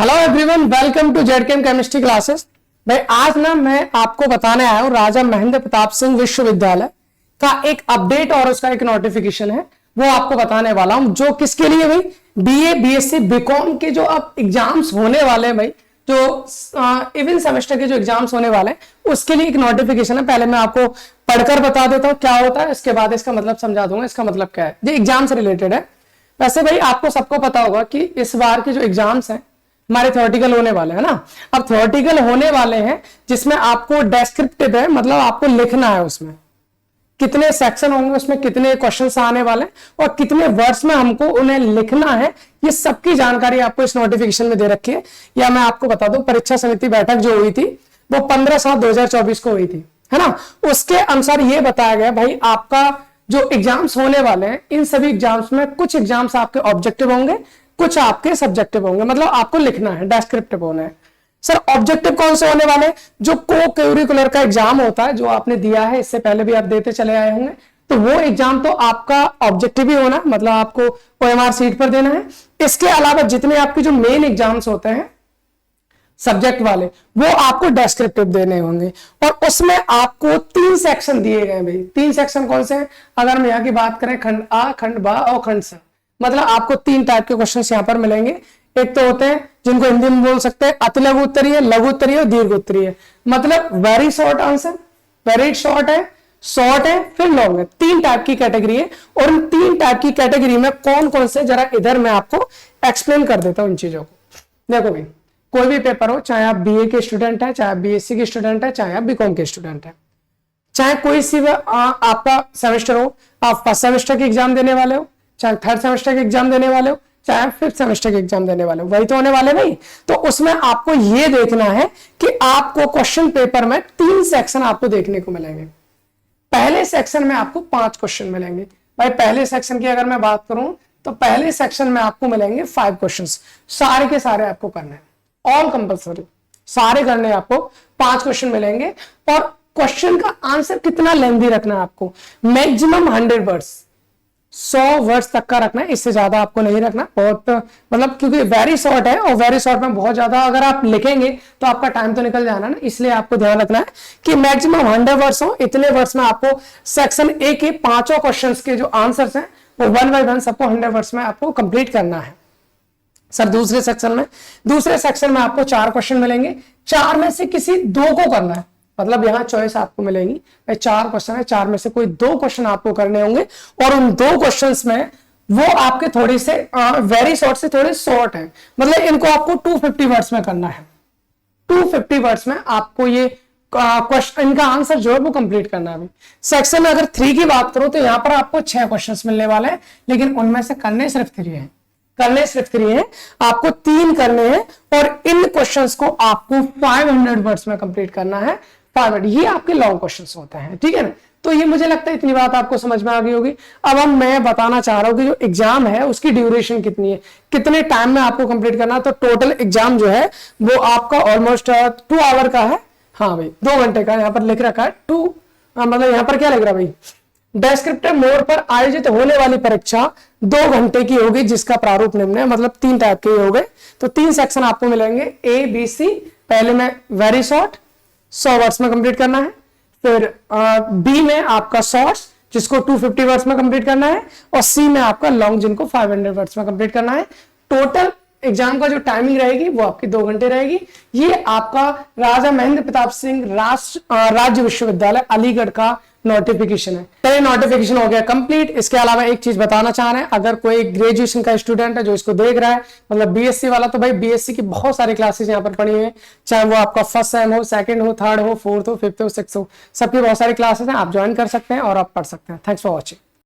Hello everyone, welcome to ZKM chemistry classes. भाई आज ना मैं आपको बताने आया हूँ राजा महेंद्र प्रताप सिंह विश्वविद्यालय का एक अपडेट और उसका एक नोटिफिकेशन है, वो आपको बताने वाला हूँ। जो किसके लिए भाई, बीए बीएससी बीकॉम के जो अब एग्जाम्स होने वाले हैं भाई, जो इवन सेमेस्टर के जो एग्जाम्स होने वाले हैं उसके लिए एक नोटिफिकेशन है। पहले मैं आपको पढ़कर बता देता हूँ क्या होता है, इसके बाद इसका मतलब समझा दूंगा इसका मतलब क्या है। ये एग्जाम से रिलेटेड है। वैसे भाई आपको सबको पता होगा कि इस बार के जो एग्जाम्स हैं हमारे थ्योरेटिकल होने वाले हैं ना। अब थ्योरेटिकल होने वाले हैं जिसमें आपको डेस्क्रिप्टिव है, मतलब आपको लिखना है उसमें कितने सेक्शन होंगे, उसमें कितने क्वेश्चंस आने वाले हैं और कितने वर्ड्स में हमको उन्हें लिखना है। ये सबकी जानकारी आपको इस नोटिफिकेशन में दे रखी है। या मैं आपको बता दूं, परीक्षा समिति बैठक जो हुई थी वो 15/7/2024 को हुई थी, है ना। उसके अनुसार ये बताया गया भाई आपका जो एग्जाम्स होने वाले हैं इन सभी एग्जाम्स में कुछ एग्जाम्स आपके ऑब्जेक्टिव होंगे, कुछ आपके सब्जेक्टिव होंगे, मतलब आपको लिखना है, डेस्क्रिप्टिव होना है। सर ऑब्जेक्टिव कौन से होने वाले? जो को करिकुलर का एग्जाम होता है जो आपने दिया है, इससे पहले भी आप देते चले आए होंगे, तो वो एग्जाम तो आपका ऑब्जेक्टिव ही होना है, मतलब आपको ओएमआर सीट पर देना है। इसके अलावा जितने आपके जो मेन एग्जाम्स होते हैं सब्जेक्ट वाले, वो आपको डेस्क्रिप्टिव देने होंगे और उसमें आपको 3 सेक्शन दिए गए भाई। 3 सेक्शन कौन से हैं? अगर हम यहाँ की बात करें, खंड आ, खंड बा और खंड स, मतलब आपको 3 टाइप के क्वेश्चन यहाँ पर मिलेंगे। एक तो होते हैं जिनको हिंदी में बोल सकते हैं अति लघु उत्तरीय, लघु उत्तरीय और दीर्घ उत्तरीय, मतलब very short answer, very short है फिर लॉन्ग है। 3 टाइप की कैटेगरी है और इन 3 टाइप की कैटेगरी में कौन कौन से, जरा इधर मैं आपको एक्सप्लेन कर देता हूं इन चीजों को। देखो भाई, कोई भी पेपर हो, चाहे आप बीए के स्टूडेंट है, चाहे आप बीएससी के स्टूडेंट है, चाहे आप बीकॉम के स्टूडेंट है, चाहे कोई सी आपका सेमेस्टर हो, आप फर्स्ट सेमेस्टर के एग्जाम देने वाले हो, चाहे थर्ड सेमेस्टर के एग्जाम देने वाले हो, चाहे 5th सेमेस्टर के एग्जाम देने वाले हो, वही तो होने वाले भाई। तो उसमें आपको यह देखना है कि आपको क्वेश्चन पेपर में 3 सेक्शन आपको देखने को मिलेंगे। पहले सेक्शन में आपको 5 क्वेश्चन मिलेंगे भाई। पहले सेक्शन की अगर मैं बात करूं तो पहले सेक्शन में आपको मिलेंगे 5 क्वेश्चंस, सारे के सारे आपको करने हैं, ऑल कंपल्सरी सारे करने हैं। आपको 5 क्वेश्चन मिलेंगे और क्वेश्चन का आंसर कितना लेंथी रखना है आपको, मैक्सिमम 100 वर्ड्स, 100 वर्ड्स तक का रखना है, इससे ज्यादा आपको नहीं रखना। बहुत मतलब क्योंकि वेरी शॉर्ट है और वेरी शॉर्ट में बहुत ज्यादा अगर आप लिखेंगे तो आपका टाइम तो निकल जाना ना, इसलिए आपको ध्यान रखना है कि मैक्सिमम 100 वर्ड्स हो। इतने वर्ड्स में आपको सेक्शन ए के 5 क्वेश्चंस के जो आंसर्स हैं वो 1 बाय 1 सबको 100 वर्ड्स में आपको कंप्लीट करना है। सर दूसरे सेक्शन में आपको 4 क्वेश्चन मिलेंगे, 4 में से किसी 2 को करना है, मतलब यहां चॉइस आपको मिलेंगी भाई। 4 क्वेश्चन है, 4 में से कोई 2 क्वेश्चन आपको करने होंगे और उन 2 क्वेश्चंस में वो आपके थोड़े से वेरी शॉर्ट से थोड़े शॉर्ट है, मतलब इनको आपको 250 वर्ड्स में करना है। 250 वर्ड्स में आपको ये क्वेश्चन, इनका आंसर जो है वो कंप्लीट करना है। सेक्शन अगर 3 की बात करो तो यहां पर आपको 6 क्वेश्चन मिलने वाले हैं, लेकिन उनमें से करने सिर्फ 3 हैं, आपको 3 करने हैं और इन क्वेश्चंस को आपको 500 वर्ड्स में कंप्लीट करना है। 500 ये आपके लॉन्ग क्वेश्चंस होते हैं, ठीक है ना। तो ये मुझे लगता है इतनी बात आपको समझ में आ गई होगी। अब हम मैं बताना चाह रहा हूं कि जो एग्जाम है उसकी ड्यूरेशन कितनी है, कितने टाइम में आपको कंप्लीट करना है। तो टोटल एग्जाम जो है वो आपका ऑलमोस्ट 2 आवर का है। हाँ भाई 2 घंटे का यहाँ पर लिख रखा है 2, मतलब यहाँ पर क्या लिख रहा है भाई, डेस्क्रिप्टिव मोड पर आयोजित होने वाली परीक्षा 2 घंटे की होगी, जिसका प्रारूप निम्न है, मतलब 3 टाइप के हो गए। तो 3 सेक्शन आपको मिलेंगे, ए बी सी। पहले में वेरी शॉर्ट 100 वर्ड्स में कंप्लीट करना है, फिर बी में आपका शॉर्ट्स जिसको 250 वर्ड्स में कंप्लीट करना है, और सी में आपका लॉन्ग जिनको 500 वर्ड्स में कंप्लीट करना है। टोटल एग्जाम का जो टाइमिंग रहेगी वो आपकी 2 घंटे रहेगी। ये आपका राजा महेंद्र प्रताप सिंह राज्य विश्वविद्यालय अलीगढ़ का नोटिफिकेशन है। चलिए नोटिफिकेशन हो गया कंप्लीट। इसके अलावा एक चीज बताना चाह रहे हैं, अगर कोई ग्रेजुएशन का स्टूडेंट है जो इसको देख रहा है, मतलब बीएससी वाला, तो भाई बीएससी की बहुत सारी क्लासेस यहाँ पर पढ़ी हुई है, चाहे वो आपका फर्स्ट सेम हो, सेकंड हो, थर्ड हो, फोर्थ हो, फिफ्थ हो, सिक्स्थ हो, सबकी बहुत सारी क्लासेस हैं, आप ज्वाइन कर सकते हैं और आप पढ़ सकते हैं। Thanks for watching.